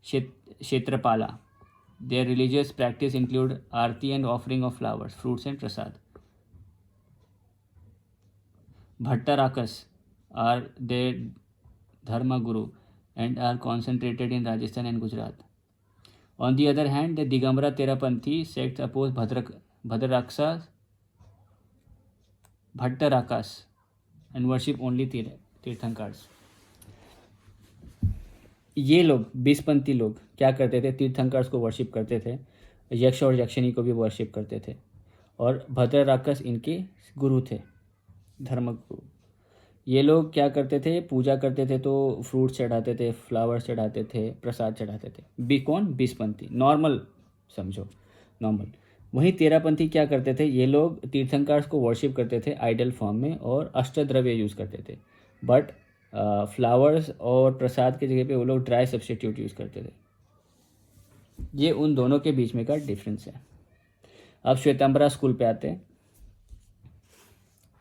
Kshetrapala. Their religious practice include aarti and offering of flowers, fruits and prasad. Bhattarakas are their dharma guru and are concentrated in Rajasthan and Gujarat. On the other hand, the Digambara Terapanthi sects oppose Bhattarakas and worship only Tirthankars. ये लोग 20पंथी लोग क्या करते थे? तीर्थंकर्स को worship करते थे, यक्ष और यक्षिणी को भी वर्शिप करते थे, और भद्रराक्षस इनके गुरु थे, धर्म गुरु। ये लोग क्या करते थे, पूजा करते थे तो फ्रूट्स चढ़ाते थे, फ्लावर्स चढ़ाते थे, प्रसाद चढ़ाते थे। कौन? बीसपंथी, नॉर्मल समझो, नॉर्मल। वहीं तेरापंथी क्या करते थे, ये लोग तीर्थंकर्स को वर्शिप करते थे आइडल फॉर्म में और अष्टद्रव्य यूज़ करते थे। बट फ्लावर्स और प्रसाद की जगह पे वो लोग ड्राई सब्स्टिट्यूट यूज़ करते थे। ये उन दोनों के बीच में का डिफरेंस है। अब श्वेतांबरा स्कूल पे आते हैं।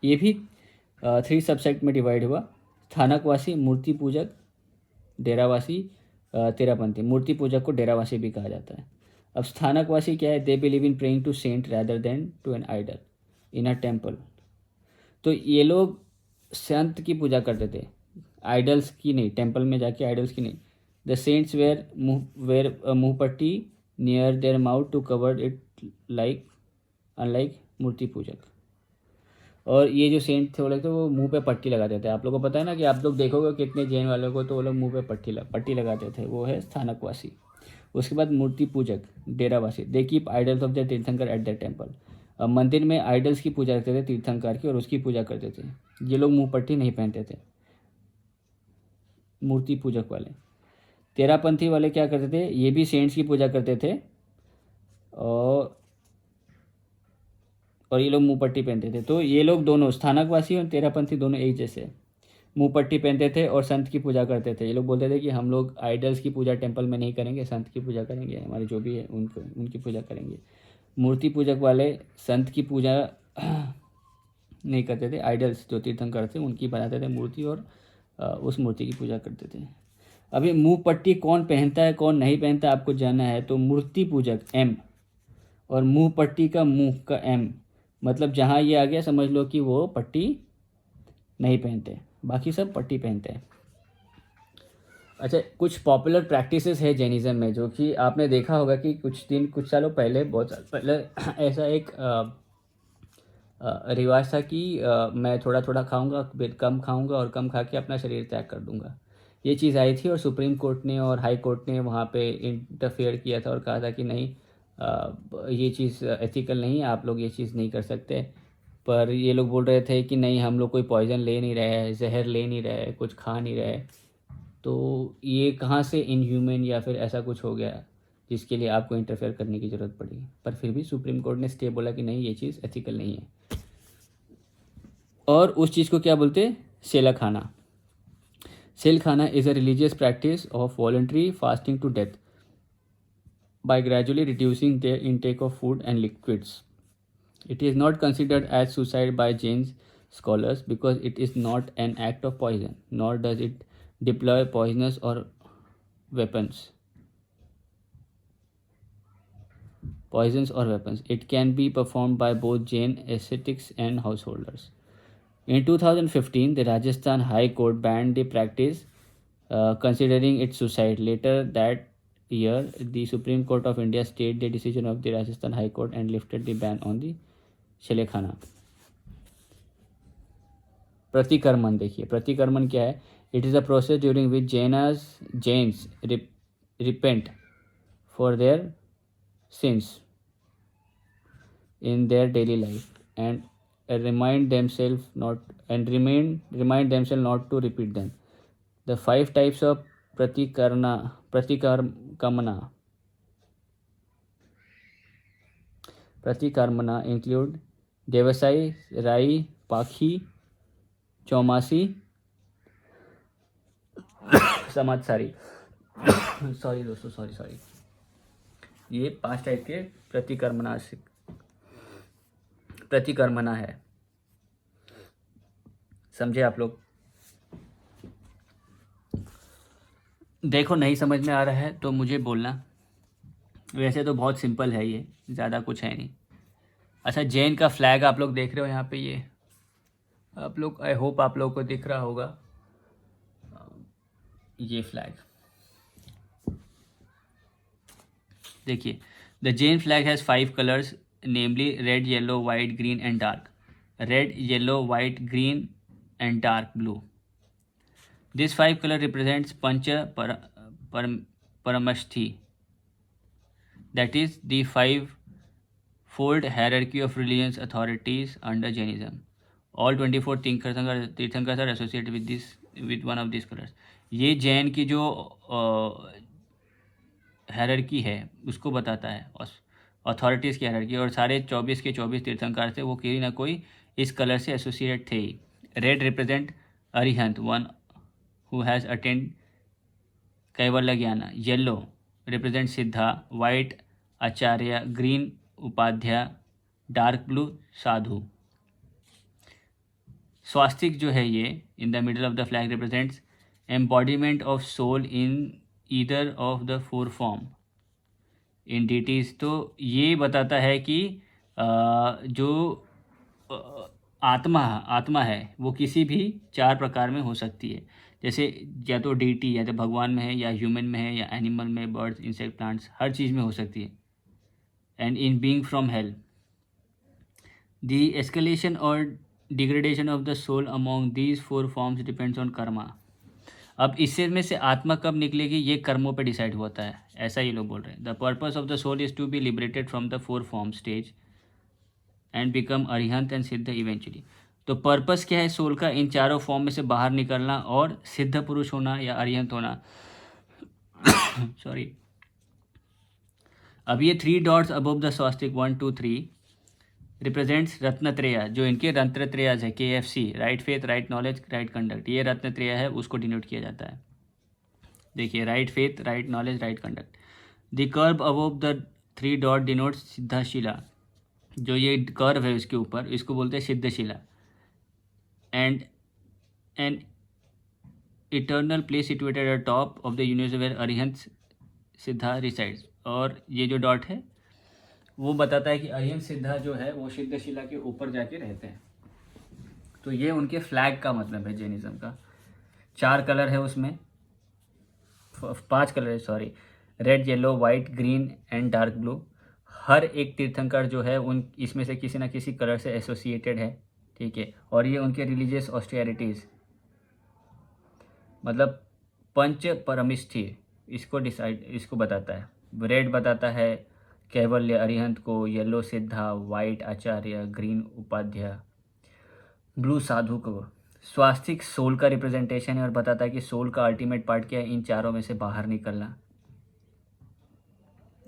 ये भी 3 सबसेक्ट में डिवाइड हुआ। स्थानकवासी, मूर्ति पूजक, डेरावासी, तेरापंथी। मूर्ति पूजक को डेरावासी भी कहा जाता है। अब स्थानकवासी क्या है, they believe in praying to saint rather than to an idol in a temple. तो ये लोग संत की पूजा करते थे, आइडल्स की नहीं, टेम्पल में जाके आइडल्स की नहीं। The saints wear muhpatti near their mouth to cover it like unlike Murtipujak. और ये जो सेंट थे वो लोग, तो वो मुंह पे पट्टी लगाते थे। आप लोगों को पता है ना कि आप लोग देखोगे कितने जैन वालों को, तो वो लोग मुंह पे पट्टी लगाते थे। वो है स्थानकवासी। उसके बाद Murtipujak, Derawasi. They keep idols of the tirthankar at the temple. अब मंदिर में आइडल्स की पूजा करते थे तीर्थंकर की, और उसकी पूजा करते थे। ये लोग मुंह पट्टी नहीं पहनते थे, मूर्ति पूजक वाले। तेरापंथी वाले क्या करते थे, ये भी सेंट्स की पूजा करते थे और ये लोग मुंह पट्टी पहनते थे। तो ये लोग दोनों, स्थानकवासी और तेरापंथी, दोनों एक जैसे मुंह पट्टी पहनते थे और संत की पूजा करते थे। ये लोग बोलते थे कि हम लोग आइडल्स की पूजा टेंपल में नहीं करेंगे, संत की पूजा करेंगे, हमारे जो भी है उनकी पूजा करेंगे। मूर्ति पूजक वाले संत की पूजा नहीं करते थे, आइडल्स जो तीर्थंकर थे उनकी बनाते थे मूर्ति और उस मूर्ति की पूजा करते थे। अभी मुंह पट्टी कौन पहनता है कौन नहीं पहनता आपको जानना है, तो मूर्ति पूजक M और मुंह पट्टी का मुंह का M, मतलब जहाँ ये आ गया समझ लो कि वो पट्टी नहीं पहनते, बाकी सब पट्टी पहनते हैं। अच्छा, कुछ पॉपुलर प्रैक्टिसेस है जैनिज़्म में जो कि आपने देखा होगा कि कुछ सालों पहले, बहुत साल पहले ऐसा एक रिवाज था कि मैं थोड़ा थोड़ा खाऊंगा, कम खाऊंगा और कम खा के अपना शरीर त्याग कर दूंगा। ये चीज़ आई थी और सुप्रीम कोर्ट ने और हाई कोर्ट ने वहाँ पे इंटरफेयर किया था और कहा था कि नहीं, ये चीज़ एथिकल नहीं है, आप लोग ये चीज़ नहीं कर सकते। पर ये लोग बोल रहे थे कि नहीं, हम लोग कोई पॉइजन ले नहीं रहे हैं, जहर ले नहीं रहे हैं, कुछ खा नहीं रहे। तो ये कहाँ से इनह्यूमन या फिर ऐसा कुछ हो गया जिसके लिए आपको इंटरफेयर करने की ज़रूरत पड़ी। पर फिर भी सुप्रीम कोर्ट ने स्टे बोला कि नहीं, ये चीज़ एथिकल नहीं है। और उस चीज़ को क्या बोलते, सेला खाना। Sallekhana is a religious practice of voluntary fasting to death by gradually reducing their intake of food and liquids. It is not considered as suicide by Jain scholars because it is not an act of poison, nor does it deploy poisonous or weapons. It can be performed by both Jain ascetics and householders. In 2015, the Rajasthan High Court banned the practice, considering it suicide. Later that year, the Supreme Court of India stayed the decision of the Rajasthan High Court and lifted the ban on the Sallekhana. Pratikramana देखिए, प्रतिकर्मण क्या है, it is a process during which Jains repent for their sins in their daily life and remind themselves not to repeat them. The 5 types of Pratikramana include Devasi, Rai, Pakkhi, Chaumasi, समाजसारी। Sorry दोस्तों, sorry. ये 5 type के प्रतिकर्मना है, समझे आप लोग। देखो, नहीं समझ में आ रहा है तो मुझे बोलना, वैसे तो बहुत सिंपल है, ये ज़्यादा कुछ है नहीं। अच्छा, जैन का फ्लैग आप लोग देख रहे हो यहाँ पे, ये आप लोग, आई होप आप लोग को दिख रहा होगा ये फ्लैग। देखिए, the Jain flag has 5 colours, namely red, yellow, white, green and dark. Red, yellow, white, green and dark blue. This 5 color represents Pancha Paramashthi, that is the 5-fold hierarchy of religious authorities under Jainism. All 24 tirthankars are associated with one of this colours. ये जैन की जो hierarchy है उसको बताता है, authorities की hierarchy, और सारे 24 के 24 तीर्थंकर थे वो कोई ना कोई इस कलर से एसोसिएट थे ही। Red represent Arihant, one who has attend Kaivalya Gyan. Yellow represent Siddha, white Acharya, green Upadhyaya, dark blue Sadhu. Swastika जो है ये in the middle of the flag represents embodiment of soul in either of the four form in deities. तो ये बताता है कि जो आत्मा है वो किसी भी 4 प्रकार में हो सकती है, जैसे या तो डीटी या तो भगवान में है, या ह्यूमन में है, या एनिमल में, बर्ड्स, इंसेक्ट, प्लांट्स, हर चीज़ में हो सकती है। And in being from hell the escalation और degradation of the soul among these 4 forms depends on karma. अब इससे में से आत्मा कब निकलेगी ये कर्मों पे डिसाइड होता है, ऐसा ये लोग बोल रहे हैं। The purpose of the soul is to be liberated from the 4 form stage and become Arihant and Siddha eventually. तो पर्पस क्या है सोल का? इन चारों फॉर्म में से बाहर निकलना और सिद्ध पुरुष होना या अरिहंत होना। सॉरी। अब ये 3 dots above the swastika 1 2 3 represents Ratnatraya, जो इनके रत्नत्रयाज है, KFC, right faith, right knowledge, right conduct. ये रत्नत्रय है, उसको डिनोट किया जाता है। देखिए, right faith, right knowledge, right conduct. The curve above the 3 dot denotes Siddhashila, जो ये कर्व है उसके ऊपर, इसको बोलते हैं Siddhashila. And an eternal place situated at top of the universe where Arihant सिद्धा रिसाइड्स। और ये जो डॉट है वो बताता है कि अरिहंत सिद्धा जो है वो सिद्धशिला के ऊपर जाके रहते हैं। तो ये उनके फ्लैग का मतलब है जैनिज्म का। 4 कलर है उसमें, 5 कलर है, sorry, red, yellow, white, green and dark blue. हर एक तीर्थंकर जो है उन इसमें से किसी ना किसी कलर से एसोसिएटेड है, ठीक है। और ये उनके रिलीजियस ऑस्टेरिटीज़, मतलब पंच परमिष्ठी, इसको बताता है। रेड बताता है कैवल्य अरिहंत को, येलो सिद्धा, white Acharya, green Upadhyay, blue साधु को। स्वास्तिक सोल का रिप्रेजेंटेशन है और बताता है कि सोल का अल्टीमेट पार्ट क्या है, इन चारों में से बाहर निकलना।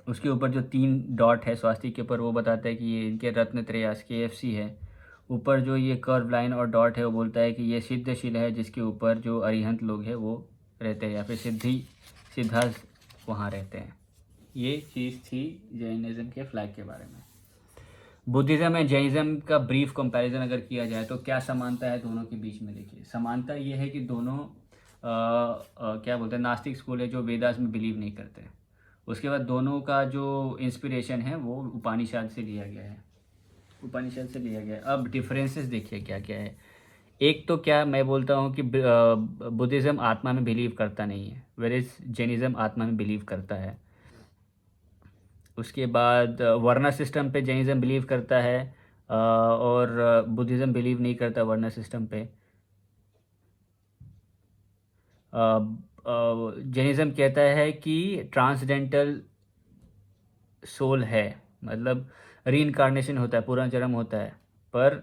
उसके ऊपर जो 3 डॉट है स्वास्तिक के ऊपर वो बताता है कि ये इनके रत्नत्रयास KFC है। ऊपर जो ये कर्व लाइन और डॉट है वो बोलता है कि ये सिद्धशिला है, जिसके ऊपर जो अरिहंत लोग हैं वो रहते हैं, या फिर सिद्धा वहाँ रहते हैं। ये चीज़ थी जैनिज़्म के फ्लैग के बारे में। बुद्धिज़्म एंड जैनिज़्म का ब्रीफ कंपैरिजन अगर किया जाए तो क्या समानता है दोनों के बीच में? देखिए, समानता ये है कि दोनों क्या बोलते हैं, नास्तिक स्कूल है जो वेदास में बिलीव नहीं करते। उसके बाद दोनों का जो इंस्पिरेशन है वो उपनिषद से लिया गया है, उपनिषद से लिया गया है। अब डिफरेंसेस देखिए क्या क्या है। एक तो क्या मैं बोलता हूँ कि बुद्धिज़्म आत्मा में बिलीव करता नहीं है, वेयरएज जैनिज़्म आत्मा में बिलीव करता है। उसके बाद वर्ण सिस्टम पे जैनिज़्म बिलीव करता है और बुद्धिज़्म बिलीव नहीं करता वर्ण सिस्टम पे। जैनिज़्म कहता है कि ट्रांसडेंटल सोल है, मतलब रीइंकार्नेशन होता है, पुनर्जन्म होता है। पर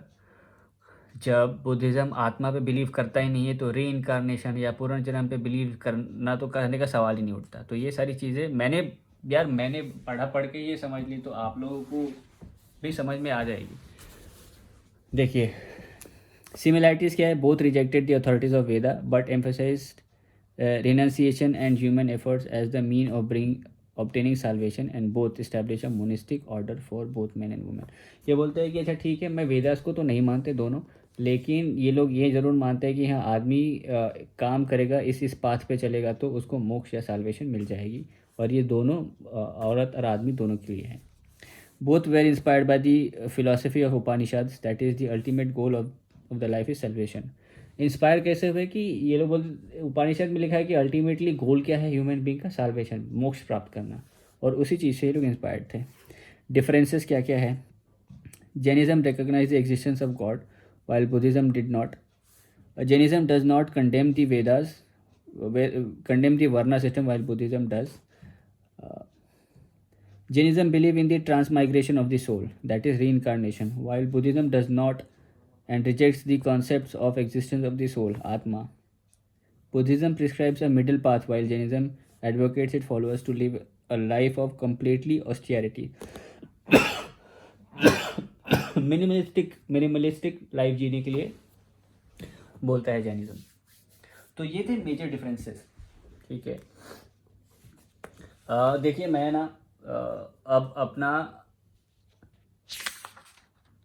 जब बुद्धिज़्म आत्मा पे बिलीव करता ही नहीं है तो रीइंकार्नेशन या पुनर्जन्म पे बिलीव करना तो करने का सवाल ही नहीं उठता। तो ये सारी चीज़ें मैंने पढ़ के ये समझ ली, तो आप लोगों को भी समझ में आ जाएगी। देखिए, सिमिलैरिटीज़ क्या है? Both rejected the authorities of Veda but emphasized renunciation and human efforts as the mean of obtaining salvation, and both establish a monastic order for both men and women। ये बोलते हैं कि अच्छा ठीक है, मैं वेदास को तो नहीं मानते दोनों, लेकिन ये लोग ये ज़रूर मानते हैं कि हाँ, आदमी काम करेगा, इस पाथ पे चलेगा तो उसको मोक्ष या साल्वेशन मिल जाएगी। और ये दोनों औरत और आदमी दोनों के लिए हैं। Both where inspired by the philosophy of Upanishad, that is the ultimate goal of the life is salvation. Inspire कैसे हुए कि ये लोग बोलते, उपनिषद में लिखा है कि अल्टीमेटली गोल क्या है ह्यूमन बीइंग का? साल्वेशन, मोक्ष प्राप्त करना। और उसी चीज़ से ये लोग इंस्पायर्ड थे। डिफरेंसेस क्या क्या है? Jainism recognise the existence of God while Buddhism did not. Jainism does not condemn the Vedas, condemn the Varna system, while Buddhism does. Jainism believe in the transmigration of the soul, that is reincarnation, while Buddhism does not and rejects the concepts of existence of the soul, Atma. Buddhism prescribes a middle path, while Jainism advocates its followers to live a life of completely austerity. Minimalistic life जीने के लिए बोलता है Jainism. तो ये थे major differences, ठीक है। देखिए मैं ना अब अपना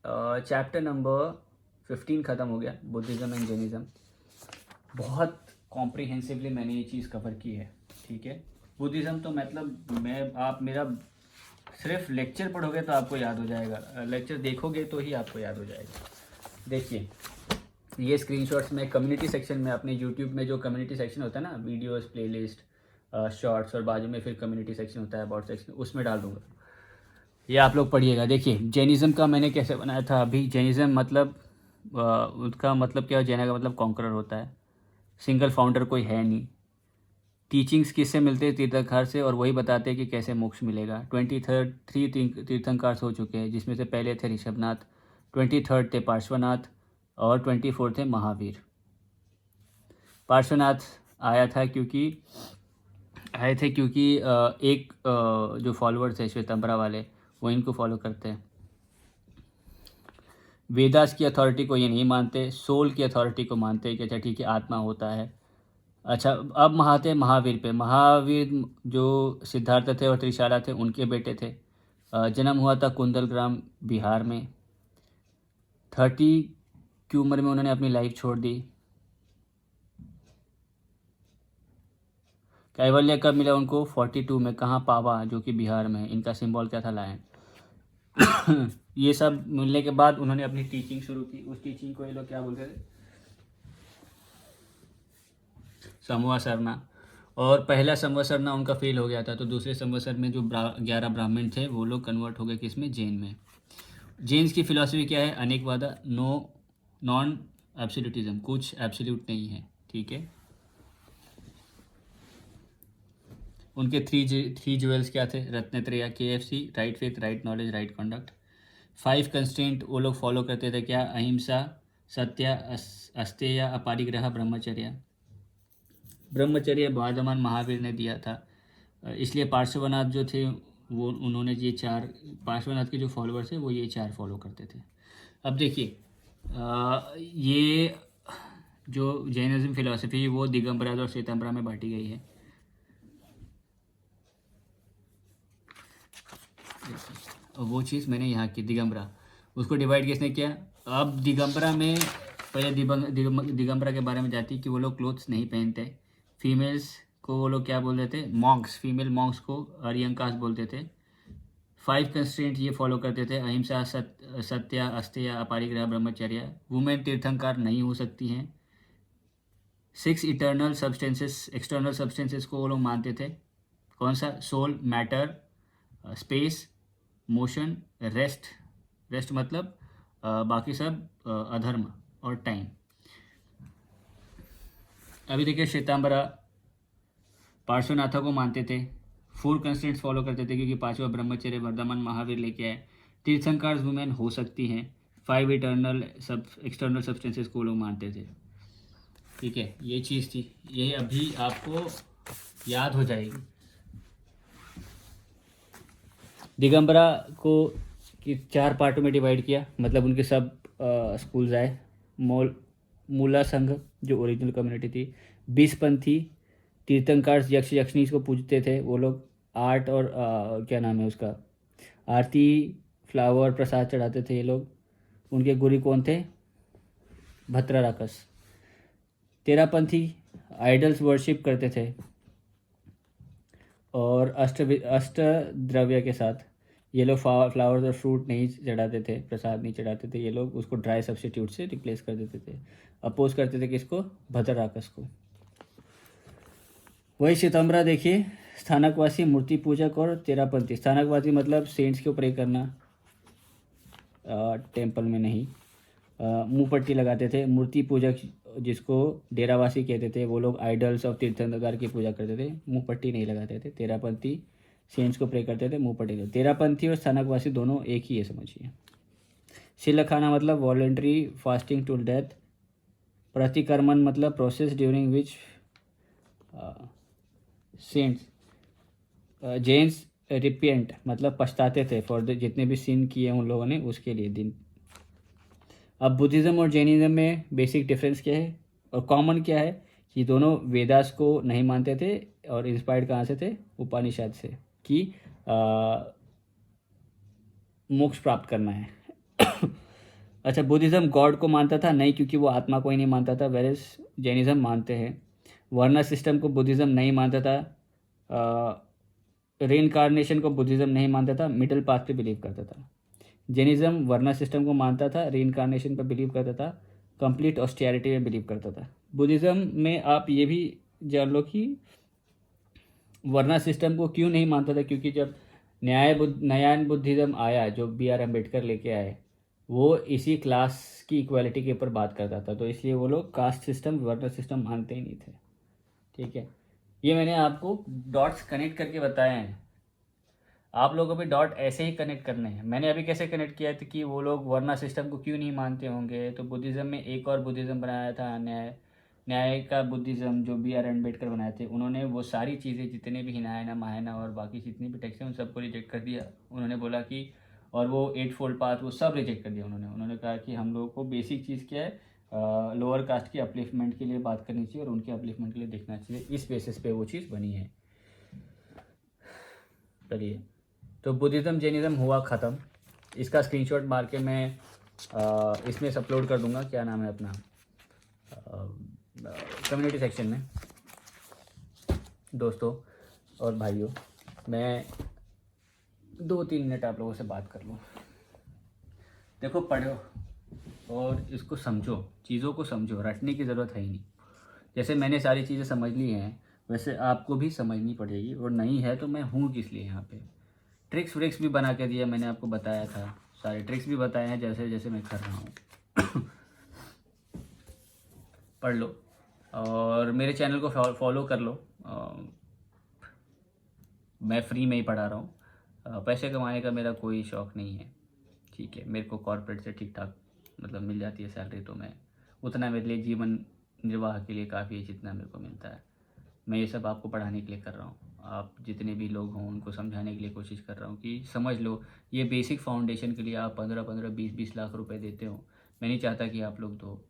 चैप्टर नंबर 15 ख़त्म हो गया, बुद्धिज़्म एंड जैनिज्म। बहुत कॉम्प्रिहेंसिवली मैंने ये चीज़ कवर की है, ठीक है। बुद्धिज़्म तो मतलब आप मेरा सिर्फ लेक्चर पढ़ोगे तो आपको याद हो जाएगा, लेक्चर देखोगे तो ही आपको याद हो जाएगा। देखिए ये स्क्रीनशॉट्स मैं कम्युनिटी सेक्शन में, अपने यूट्यूब में जो कम्युनिटी सेक्शन होता है ना, वीडियोस, प्लेलिस्ट, शॉर्ट्स, और बाजू में फिर कम्युनिटी सेक्शन होता है, अबाउट सेक्शन, उसमें डाल दूँगा, ये आप लोग पढ़िएगा। देखिए जैनिज़्म का मैंने कैसे बनाया था अभी। जैनिज़्म मतलब उसका मतलब क्या है, जैना का मतलब कॉन्करर होता है, सिंगल फाउंडर कोई है नहीं। टीचिंग्स किससे मिलते हैं? तीर्थंकर से, और वही बताते हैं कि कैसे मोक्ष मिलेगा। 23 तीर्थंकर हो चुके हैं, जिसमें से पहले थे ऋषभनाथ, 23 थे पार्श्वनाथ, और 24 थे महावीर। पार्श्वनाथ आए थे क्योंकि एक जो फॉलोअर्स थे श्वेतांबरा वाले, वो इनको फॉलो करते हैं। वेदास की अथॉरिटी को ये नहीं मानते, सोल की अथॉरिटी को मानते हैं कि अच्छा ठीक है आत्मा होता है। अच्छा अब महाते महावीर पे। महावीर जो सिद्धार्थ थे और त्रिशाला थे, उनके बेटे थे। जन्म हुआ था कुंदलग्राम बिहार में। 30 की उम्र में उन्होंने अपनी लाइफ छोड़ दी। कैवल्य कब मिला उनको? 42 में। कहाँ? पावा, जो कि बिहार में है। इनका सिंबल क्या था? लायन। ये सब मिलने के बाद उन्होंने अपनी टीचिंग शुरू की। उस टीचिंग को ये लोग क्या बोलते थे? समूह सरना। और पहला संवत्सरना उनका फेल हो गया था, तो दूसरे संवत्सर में जो 11 ब्राह्मण थे वो लोग कन्वर्ट हो गए किसमें? जैन में। जैन्स की फिलॉसफी क्या है? अनेकवादा, नॉन एब्सोल्यूटिज्म, कुछ एब्सोल्यूट नहीं है, ठीक है। उनके थ्री ज्वेल्स क्या थे? रत्नत्रय, KFC, right faith, right knowledge, right conduct. 5 constraint वो लोग फॉलो करते थे क्या? अहिंसा, सत्य, अस्तेय, अपरिग्रह, ब्रह्मचर्य। ब्रह्मचर्य बौद्धमान महावीर ने दिया था, इसलिए पार्श्वनाथ जो थे वो उन्होंने ये 4, पार्श्वनाथ के जो फॉलोअर्स थे वो ये 4 फॉलो करते थे। अब देखिए ये जो जैनिज्म फिलॉसफी वो दिगंबरा और श्वेतांबरा में बांटी गई है। वो चीज़ मैंने यहाँ की दिगंबरा, उसको डिवाइड किसने किया? अब दिगंबरा में पहले दिगंबरा के बारे में जाती कि वो लोग क्लोथ्स नहीं पहनते। फीमेल्स को वो लोग क्या बोलते थे? मॉन्क्स। फीमेल मॉन्क्स को आर्यंकास बोलते थे। 5 कंस्ट्रेंट ये फॉलो करते थे, अहिंसा, सत्य, अस्तेय, अपरिग्रह, ब्रह्मचर्य। वुमेन तीर्थंकर नहीं हो सकती हैं। 6 इटर्नल सब्सटेंसेस, एक्सटर्नल सब्सटेंसेस को वो लोग मानते थे। कौन सा? Soul, matter, space, motion, rest मतलब बाकी सब अधर्म, और टाइम। अभी देखिए श्वेतांबरा पार्श्वनाथा को मानते थे, 4 कंस्टेंट्स फॉलो करते थे, क्योंकि 5वां ब्रह्मचर्य वर्धमान महावीर लेके आए। तीर्थंकर वुमेन हो सकती हैं। 5 एक्सटर्नल सब्सटेंसेस को लोग मानते थे, ठीक है। ये चीज़ थी, ये अभी आपको याद हो जाएगी। दिगंबरा को 4 पार्टों में डिवाइड किया, मतलब उनके सब स्कूल्स आए। मूला संघ जो ओरिजिनल कम्युनिटी थी, 20 पंथी, तीर्थंकर यक्ष यक्षिणी को पूजते थे वो लोग। आर्ट और क्या नाम है उसका, आरती, फ्लावर, प्रसाद चढ़ाते थे ये लोग। उनके गुरु कौन थे? भद्राराकस। 13 पंथी आइडल्स वर्शिप करते थे, और अष्ट द्रव्य के साथ ये लोग फ्लावर्स और फ्रूट नहीं चढ़ाते थे, प्रसाद नहीं चढ़ाते थे। ये लोग उसको ड्राई सब्स्टिट्यूट से रिप्लेस कर देते थे। अपोज करते थे किसको? भद्राराकस को। वही श्वेतांबरा देखिए, स्थानकवासी, मूर्ति पूजक और 13 पंथी। स्थानकवासी मतलब सेंट्स के ऊपर करना, टेम्पल में नहीं। मुँह पट्टी लगाते थे। मूर्ति पूजक जिसको डेरावासी कहते थे, वो लोग आइडल्स और तीर्थंकर की पूजा करते थे, मुँह पट्टी नहीं लगाते थे। 13 पंथी सेंट्स को प्रे करते थे, मुँह पट्टी। 13 पंथी और स्थानकवासी दोनों एक ही है, समझिए। शिलखाना मतलब voluntary fasting to death. Pratikramana मतलब process during which saints Jains repent मतलब पछताते थे फॉर द जितने भी सिन किए उन लोगों ने उसके लिए दिन। अब बुद्धिज़्म और जैनिज़्म में बेसिक डिफरेंस क्या है और कॉमन क्या है कि दोनों वेदास को नहीं मानते थे और इंस्पायर्ड कहाँ से थे, उपनिषद से, कि मोक्ष प्राप्त करना है। अच्छा, बुद्धिज़्म गॉड को मानता था नहीं, क्योंकि वो आत्मा को ही नहीं मानता था, वेरस जैनिज़्म मानते हैं। वर्ना सिस्टम को बुद्धिज़्म नहीं मानता था। रीइंकार्नेशन को बुद्धिज़्म नहीं मानता था, मिडिल पाथ पे बिलीव करता था। जैनिज़्म वर्ना सिस्टम को मानता था, रीइंकार्नेशन पे बिलीव करता था, कंप्लीट ऑस्टेरिटी में बिलीव करता था। बुद्धिज़्म में आप ये भी जान लो कि वर्ना सिस्टम को क्यों नहीं मानता था, क्योंकि जब न्याय बुद्धिज़्म आया जो B.R. अम्बेडकर लेके आए, वो इसी क्लास की इक्वालिटी के ऊपर बात करता था, तो इसलिए वो लोग कास्ट सिस्टम वर्ना सिस्टम मानते ही नहीं थे। ठीक है, ये मैंने आपको डॉट्स कनेक्ट करके बताए हैं। आप लोगों को भी डॉट ऐसे ही कनेक्ट करने हैं। मैंने अभी कैसे कनेक्ट किया था कि वो लोग वर्ना सिस्टम को क्यों नहीं मानते होंगे, तो बुद्धिज़्म में एक और बुद्धिज़्म बनाया था, न्याय का बुद्धिज़्म जो B.R. अम्बेडकर बनाए थे। उन्होंने वो सारी चीज़ें जितने भी हिनायना महायाना और बाकी जितनी भी टेक्स्ट हैं उन सबको रिजेक्ट कर दिया। उन्होंने बोला कि और वो 8 फोल्ड पाथ वो सब रिजेक्ट कर दिया उन्होंने कहा कि हम लोगों को बेसिक चीज़ क्या है, लोअर कास्ट की अपलिफ्टमेंट के लिए बात करनी चाहिए और उनके अपलिफ्टमेंट के लिए देखना चाहिए। इस बेसिस पे वो चीज़ बनी है। चलिए, तो बुद्धिज़्म जैनिज़्म हुआ ख़त्म। इसका स्क्रीनशॉट मार के मैं इसमें अपलोड कर दूंगा, क्या नाम है अपना, कम्युनिटी सेक्शन में। दोस्तों और भाइयों, मैं 2-3 मिनट आप लोगों से बात कर लूँ। देखो, पढ़ो और इसको समझो, चीज़ों को समझो, रटने की ज़रूरत है ही नहीं। जैसे मैंने सारी चीज़ें समझ ली हैं वैसे आपको भी समझनी पड़ेगी, और नहीं है तो मैं हूँ किस लिए यहाँ पे। ट्रिक्स व्रिक्स भी बना के दिया, मैंने आपको बताया था, सारे ट्रिक्स भी बताए हैं जैसे जैसे मैं कर रहा हूँ। पढ़ लो और मेरे चैनल को फॉलो कर लो। मैं फ्री में ही पढ़ा रहा हूँ। पैसे कमाने का मेरा कोई शौक़ नहीं है। ठीक है, मेरे को कॉर्पोरेट से ठीक ठाक मतलब मिल जाती है सैलरी, तो मैं उतना मेरे लिए जीवन निर्वाह के लिए काफ़ी है जितना मेरे को मिलता है। मैं ये सब आपको पढ़ाने के लिए कर रहा हूँ। आप जितने भी लोग हों उनको समझाने के लिए कोशिश कर रहा हूँ कि समझ लो, ये बेसिक फाउंडेशन के लिए आप 15-15, 20-20 लाख रुपए देते हो। मैं नहीं चाहता कि आप लोग दो।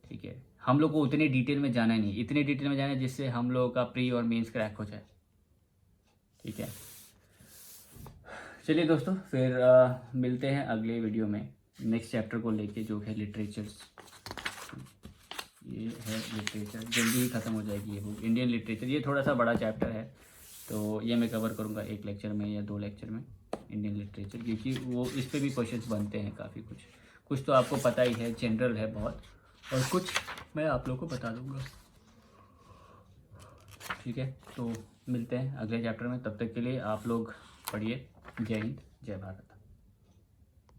ठीक है, हम लोग को उतने डिटेल में जाना नहीं, इतने डिटेल में जाना है जिससे हम लोगों का प्री और मेंस क्रैक हो जाए। ठीक है, चलिए दोस्तों, फिर मिलते हैं अगले वीडियो में नेक्स्ट चैप्टर को लेके, जो है लिटरेचर्स। ये है लिटरेचर, जल्दी ही ख़त्म हो जाएगी ये बुक, इंडियन लिटरेचर। ये थोड़ा सा बड़ा चैप्टर है, तो ये मैं कवर करूँगा 1 लेक्चर में या 2 लेक्चर में, इंडियन लिटरेचर, क्योंकि वो इस पे भी क्वेश्चंस बनते हैं काफ़ी। कुछ तो आपको पता ही है, जनरल है बहुत, और कुछ मैं आप लोगों को बता दूँगा। ठीक है, तो मिलते हैं अगले चैप्टर में। तब तक के लिए आप लोग पढ़िए। जय हिंद, जय भारत।